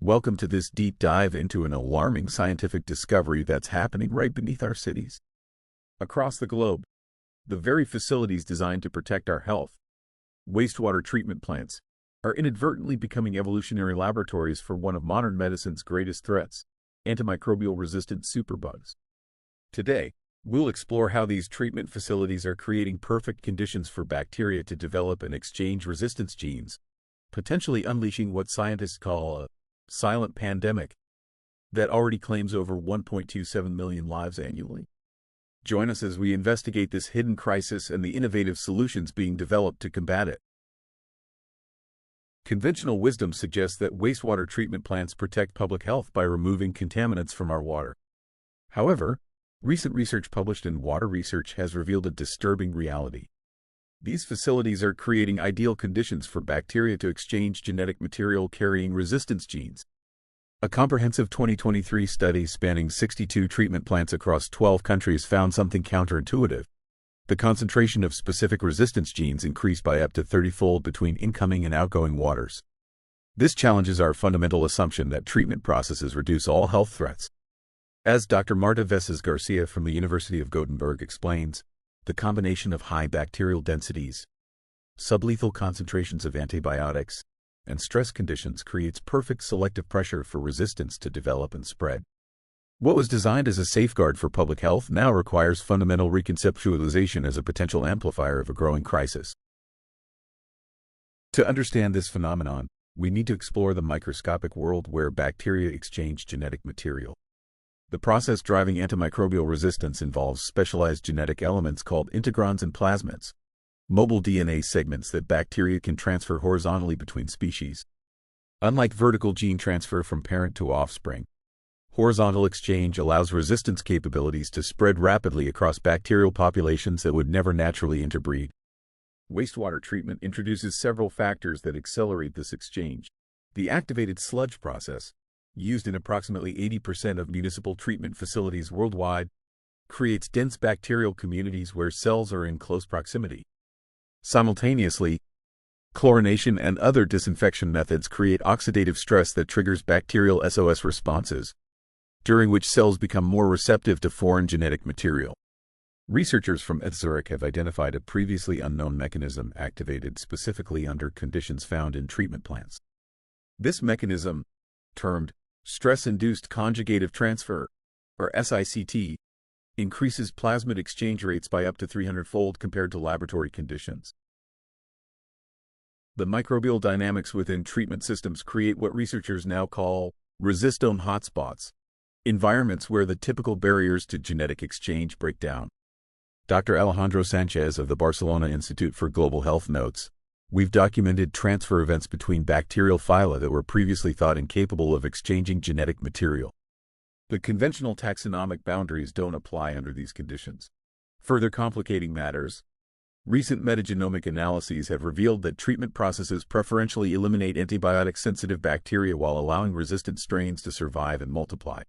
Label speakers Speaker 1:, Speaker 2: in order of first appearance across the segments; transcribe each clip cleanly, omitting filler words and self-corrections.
Speaker 1: Welcome to this deep dive into an alarming scientific discovery that's happening right beneath our cities. Across the globe, the very facilities designed to protect our health, wastewater treatment plants, are inadvertently becoming evolutionary laboratories for one of modern medicine's greatest threats, antimicrobial-resistant superbugs. Today, we'll explore how these treatment facilities are creating perfect conditions for bacteria to develop and exchange resistance genes, potentially unleashing what scientists call a silent pandemic that already claims over 1.27 million lives annually. Join us as we investigate this hidden crisis and the innovative solutions being developed to combat it. Conventional wisdom suggests that wastewater treatment plants protect public health by removing contaminants from our water. However, recent research published in Water Research has revealed a disturbing reality. These facilities are creating ideal conditions for bacteria to exchange genetic material carrying resistance genes. A comprehensive 2023 study spanning 62 treatment plants across 12 countries found something counterintuitive. The concentration of specific resistance genes increased by up to 30-fold between incoming and outgoing waters. This challenges our fundamental assumption that treatment processes reduce all health threats. As Dr. Marta Veces Garcia from the University of Gothenburg explains, the combination of high bacterial densities, sublethal concentrations of antibiotics, and stress conditions creates perfect selective pressure for resistance to develop and spread. What was designed as a safeguard for public health now requires fundamental reconceptualization as a potential amplifier of a growing crisis. To understand this phenomenon, we need to explore the microscopic world where bacteria exchange genetic material. The process driving antimicrobial resistance involves specialized genetic elements called integrons and plasmids, mobile DNA segments that bacteria can transfer horizontally between species. Unlike vertical gene transfer from parent to offspring, horizontal exchange allows resistance capabilities to spread rapidly across bacterial populations that would never naturally interbreed. Wastewater treatment introduces several factors that accelerate this exchange. The activated sludge process, used in approximately 80% of municipal treatment facilities worldwide, creates dense bacterial communities where cells are in close proximity. Simultaneously, chlorination and other disinfection methods create oxidative stress that triggers bacterial SOS responses, during which cells become more receptive to foreign genetic material. Researchers from Zurich have identified a previously unknown mechanism activated specifically under conditions found in treatment plants. This mechanism, termed stress-induced conjugative transfer, or SICT, increases plasmid exchange rates by up to 300-fold compared to laboratory conditions. The microbial dynamics within treatment systems create what researchers now call resistome hotspots, environments where the typical barriers to genetic exchange break down. Dr. Alejandro Sanchez of the Barcelona Institute for Global Health notes, "We've documented transfer events between bacterial phyla that were previously thought incapable of exchanging genetic material. The conventional taxonomic boundaries don't apply under these conditions." Further complicating matters, recent metagenomic analyses have revealed that treatment processes preferentially eliminate antibiotic-sensitive bacteria while allowing resistant strains to survive and multiply.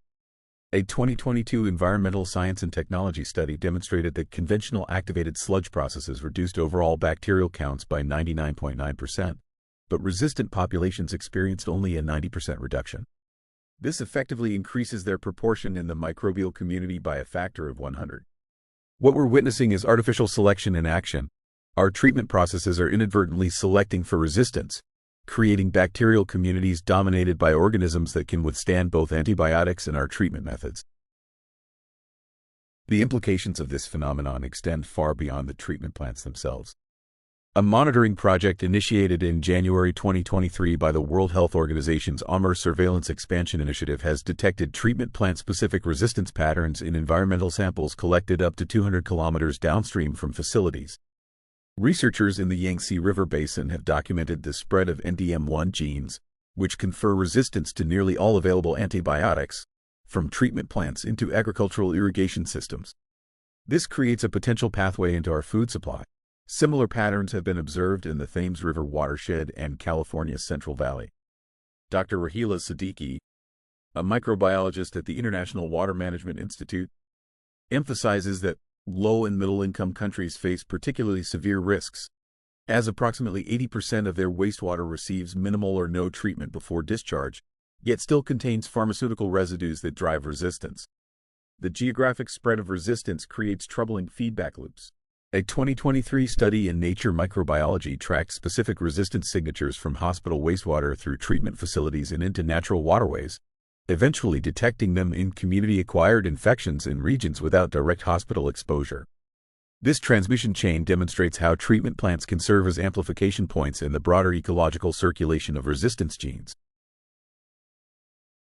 Speaker 1: A 2022 environmental science and technology study demonstrated that conventional activated sludge processes reduced overall bacterial counts by 99.9%, but resistant populations experienced only a 90% reduction. This effectively increases their proportion in the microbial community by a factor of 100. What we're witnessing is artificial selection in action. Our treatment processes are inadvertently selecting for resistance, creating bacterial communities dominated by organisms that can withstand both antibiotics and our treatment methods. The implications of this phenomenon extend far beyond the treatment plants themselves. A monitoring project initiated in January 2023 by the World Health Organization's AMR Surveillance Expansion Initiative has detected treatment plant-specific resistance patterns in environmental samples collected up to 200 kilometers downstream from facilities. Researchers in the Yangtze River Basin have documented the spread of NDM1 genes, which confer resistance to nearly all available antibiotics, from treatment plants into agricultural irrigation systems. This creates a potential pathway into our food supply. Similar patterns have been observed in the Thames River watershed and California's Central Valley. Dr. Rahila Siddiqui, a microbiologist at the International Water Management Institute, emphasizes that low and middle-income countries face particularly severe risks, as approximately 80% of their wastewater receives minimal or no treatment before discharge, yet still contains pharmaceutical residues that drive resistance. The geographic spread of resistance creates troubling feedback loops. A 2023 study in Nature Microbiology tracked specific resistance signatures from hospital wastewater through treatment facilities and into natural waterways, eventually detecting them in community-acquired infections in regions without direct hospital exposure. This transmission chain demonstrates how treatment plants can serve as amplification points in the broader ecological circulation of resistance genes.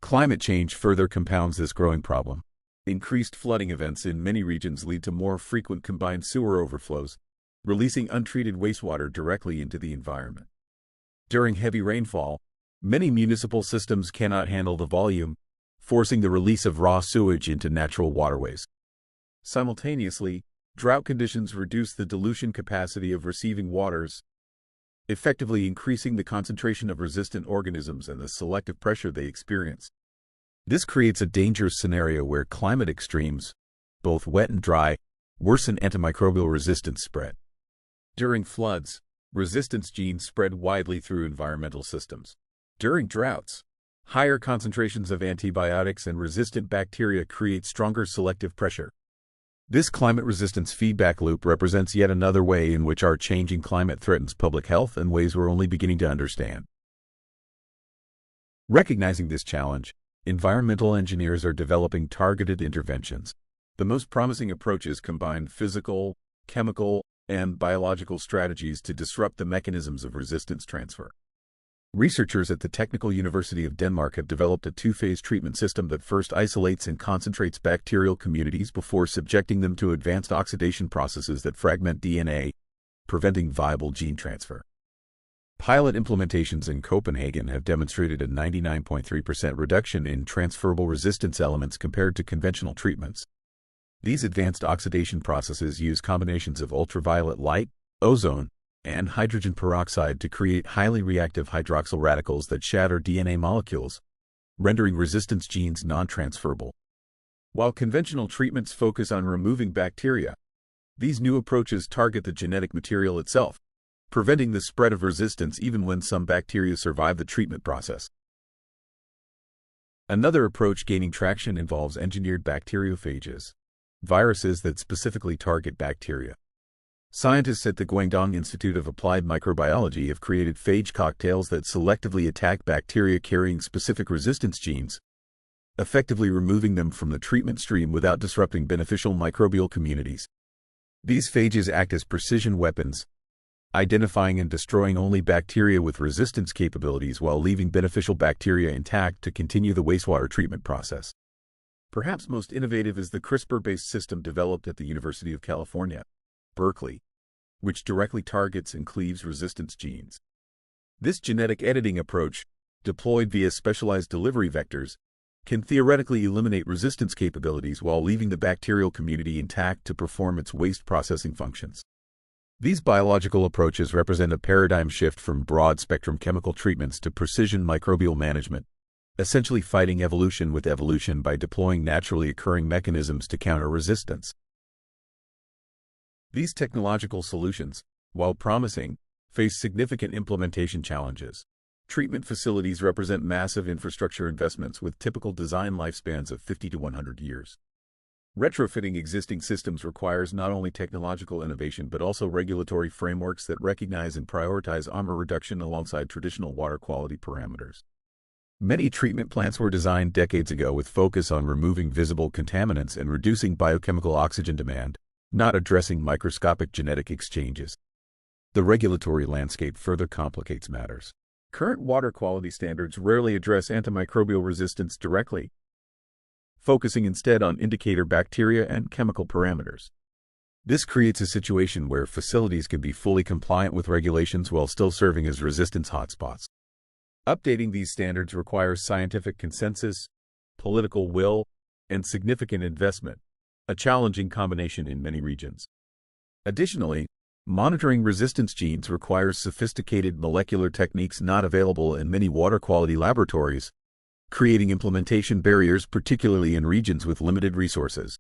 Speaker 1: Climate change further compounds this growing problem. Increased flooding events in many regions lead to more frequent combined sewer overflows, releasing untreated wastewater directly into the environment. During heavy rainfall, many municipal systems cannot handle the volume, forcing the release of raw sewage into natural waterways. Simultaneously, drought conditions reduce the dilution capacity of receiving waters, effectively increasing the concentration of resistant organisms and the selective pressure they experience. This creates a dangerous scenario where climate extremes, both wet and dry, worsen antimicrobial resistance spread. During floods, resistance genes spread widely through environmental systems. During droughts, higher concentrations of antibiotics and resistant bacteria create stronger selective pressure. This climate resistance feedback loop represents yet another way in which our changing climate threatens public health in ways we're only beginning to understand. Recognizing this challenge, environmental engineers are developing targeted interventions. The most promising approaches combine physical, chemical, and biological strategies to disrupt the mechanisms of resistance transfer. Researchers at the Technical University of Denmark have developed a two-phase treatment system that first isolates and concentrates bacterial communities before subjecting them to advanced oxidation processes that fragment DNA, preventing viable gene transfer. Pilot implementations in Copenhagen have demonstrated a 99.3% reduction in transferable resistance elements compared to conventional treatments. These advanced oxidation processes use combinations of ultraviolet light, ozone, and hydrogen peroxide to create highly reactive hydroxyl radicals that shatter DNA molecules, rendering resistance genes non-transferable. While conventional treatments focus on removing bacteria, these new approaches target the genetic material itself, preventing the spread of resistance even when some bacteria survive the treatment process. Another approach gaining traction involves engineered bacteriophages, viruses that specifically target bacteria. Scientists at the Guangdong Institute of Applied Microbiology have created phage cocktails that selectively attack bacteria carrying specific resistance genes, effectively removing them from the treatment stream without disrupting beneficial microbial communities. These phages act as precision weapons, identifying and destroying only bacteria with resistance capabilities while leaving beneficial bacteria intact to continue the wastewater treatment process. Perhaps most innovative is the CRISPR-based system developed at the University of California, Berkeley, which directly targets and cleaves resistance genes. This genetic editing approach, deployed via specialized delivery vectors, can theoretically eliminate resistance capabilities while leaving the bacterial community intact to perform its waste processing functions. These biological approaches represent a paradigm shift from broad-spectrum chemical treatments to precision microbial management, essentially fighting evolution with evolution by deploying naturally occurring mechanisms to counter resistance. These technological solutions, while promising, face significant implementation challenges. Treatment facilities represent massive infrastructure investments with typical design lifespans of 50 to 100 years. Retrofitting existing systems requires not only technological innovation but also regulatory frameworks that recognize and prioritize odor reduction alongside traditional water quality parameters. Many treatment plants were designed decades ago with focus on removing visible contaminants and reducing biochemical oxygen demand, not addressing microscopic genetic exchanges. The regulatory landscape further complicates matters. Current water quality standards rarely address antimicrobial resistance directly, focusing instead on indicator bacteria and chemical parameters. This creates a situation where facilities can be fully compliant with regulations while still serving as resistance hotspots. Updating these standards requires scientific consensus, political will, and significant investment, a challenging combination in many regions. Additionally, monitoring resistance genes requires sophisticated molecular techniques not available in many water quality laboratories, creating implementation barriers particularly in regions with limited resources.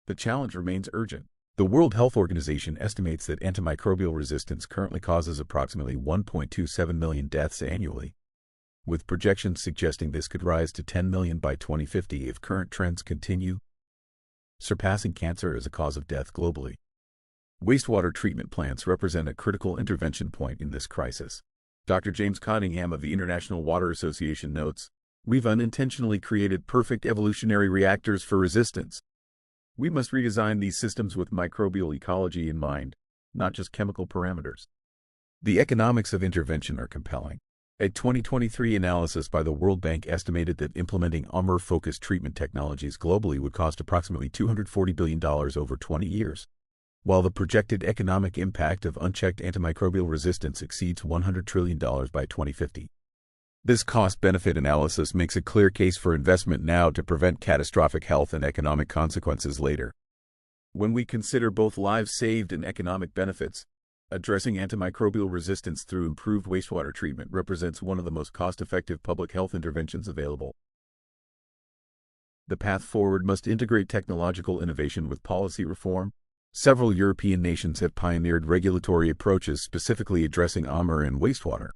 Speaker 1: The challenge remains urgent. The World Health Organization estimates that antimicrobial resistance currently causes approximately 1.27 million deaths annually. with projections suggesting this could rise to 10 million by 2050 if current trends continue, surpassing cancer as a cause of death globally. Wastewater treatment plants represent a critical intervention point in this crisis. Dr. James Cottingham of the International Water Association notes, "We've unintentionally created perfect evolutionary reactors for resistance. We must redesign these systems with microbial ecology in mind, not just chemical parameters." The economics of intervention are compelling. A 2023 analysis by the World Bank estimated that implementing AMR-focused treatment technologies globally would cost approximately $240 billion over 20 years, while the projected economic impact of unchecked antimicrobial resistance exceeds $100 trillion by 2050. This cost-benefit analysis makes a clear case for investment now to prevent catastrophic health and economic consequences later. When we consider both lives saved and economic benefits, addressing antimicrobial resistance through improved wastewater treatment represents one of the most cost-effective public health interventions available. The path forward must integrate technological innovation with policy reform. Several European nations have pioneered regulatory approaches specifically addressing AMR in wastewater.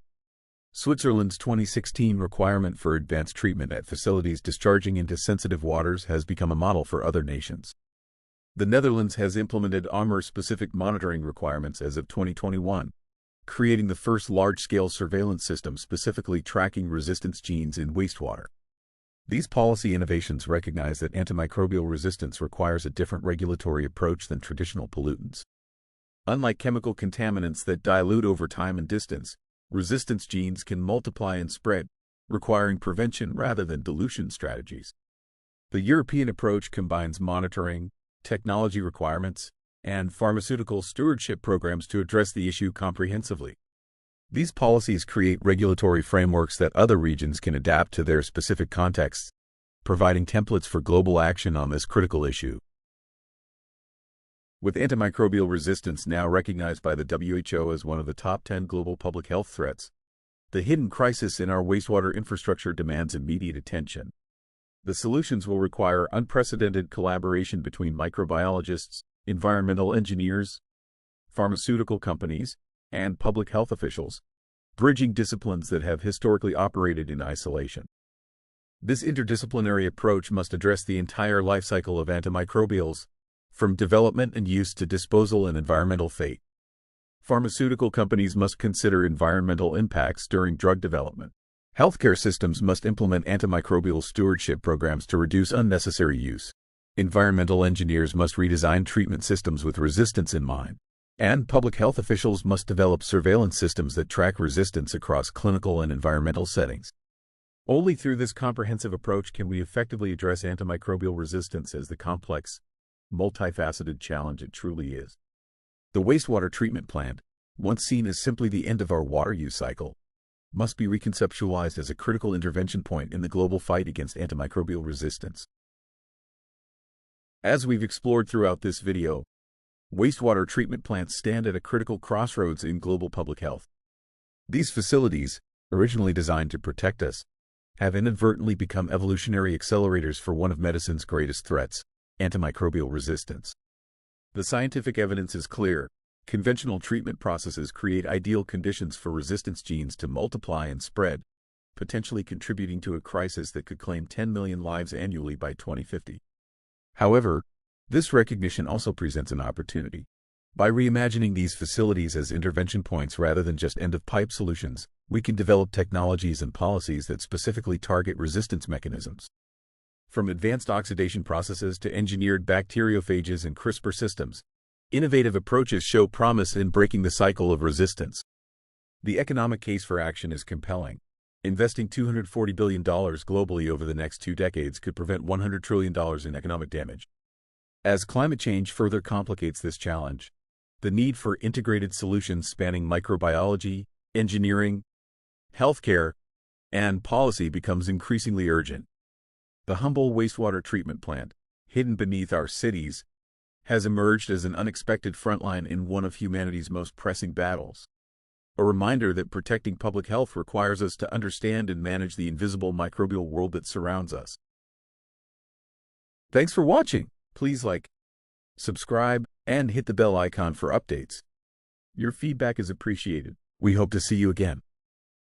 Speaker 1: Switzerland's 2016 requirement for advanced treatment at facilities discharging into sensitive waters has become a model for other nations. The Netherlands has implemented AMR-specific monitoring requirements as of 2021, creating the first large-scale surveillance system specifically tracking resistance genes in wastewater. These policy innovations recognize that antimicrobial resistance requires a different regulatory approach than traditional pollutants. Unlike chemical contaminants that dilute over time and distance, resistance genes can multiply and spread, requiring prevention rather than dilution strategies. The European approach combines monitoring, technology requirements, and pharmaceutical stewardship programs to address the issue comprehensively. These policies create regulatory frameworks that other regions can adapt to their specific contexts, providing templates for global action on this critical issue. With antimicrobial resistance now recognized by the WHO as one of the top 10 global public health threats, the hidden crisis in our wastewater infrastructure demands immediate attention. The solutions will require unprecedented collaboration between microbiologists, environmental engineers, pharmaceutical companies, and public health officials, bridging disciplines that have historically operated in isolation. This interdisciplinary approach must address the entire life cycle of antimicrobials, from development and use to disposal and environmental fate. Pharmaceutical companies must consider environmental impacts during drug development. Healthcare systems must implement antimicrobial stewardship programs to reduce unnecessary use. Environmental engineers must redesign treatment systems with resistance in mind. And public health officials must develop surveillance systems that track resistance across clinical and environmental settings. Only through this comprehensive approach can we effectively address antimicrobial resistance as the complex, multifaceted challenge it truly is. The wastewater treatment plant, once seen as simply the end of our water use cycle, must be reconceptualized as a critical intervention point in the global fight against antimicrobial resistance. As we've explored throughout this video, wastewater treatment plants stand at a critical crossroads in global public health. These facilities, originally designed to protect us, have inadvertently become evolutionary accelerators for one of medicine's greatest threats, antimicrobial resistance. The scientific evidence is clear. Conventional treatment processes create ideal conditions for resistance genes to multiply and spread, potentially contributing to a crisis that could claim 10 million lives annually by 2050. However, this recognition also presents an opportunity. By reimagining these facilities as intervention points rather than just end-of-pipe solutions, we can develop technologies and policies that specifically target resistance mechanisms. From advanced oxidation processes to engineered bacteriophages and CRISPR systems, innovative approaches show promise in breaking the cycle of resistance. The economic case for action is compelling. Investing $240 billion globally over the next 2 decades could prevent $100 trillion in economic damage. As climate change further complicates this challenge, the need for integrated solutions spanning microbiology, engineering, healthcare, and policy becomes increasingly urgent. The humble wastewater treatment plant, hidden beneath our cities, has emerged as an unexpected frontline in one of humanity's most pressing battles. A reminder that protecting public health requires us to understand and manage the invisible microbial world that surrounds us. Thanks for watching. Please like, subscribe, and hit the bell icon for updates. Your feedback is appreciated. We hope to see you again.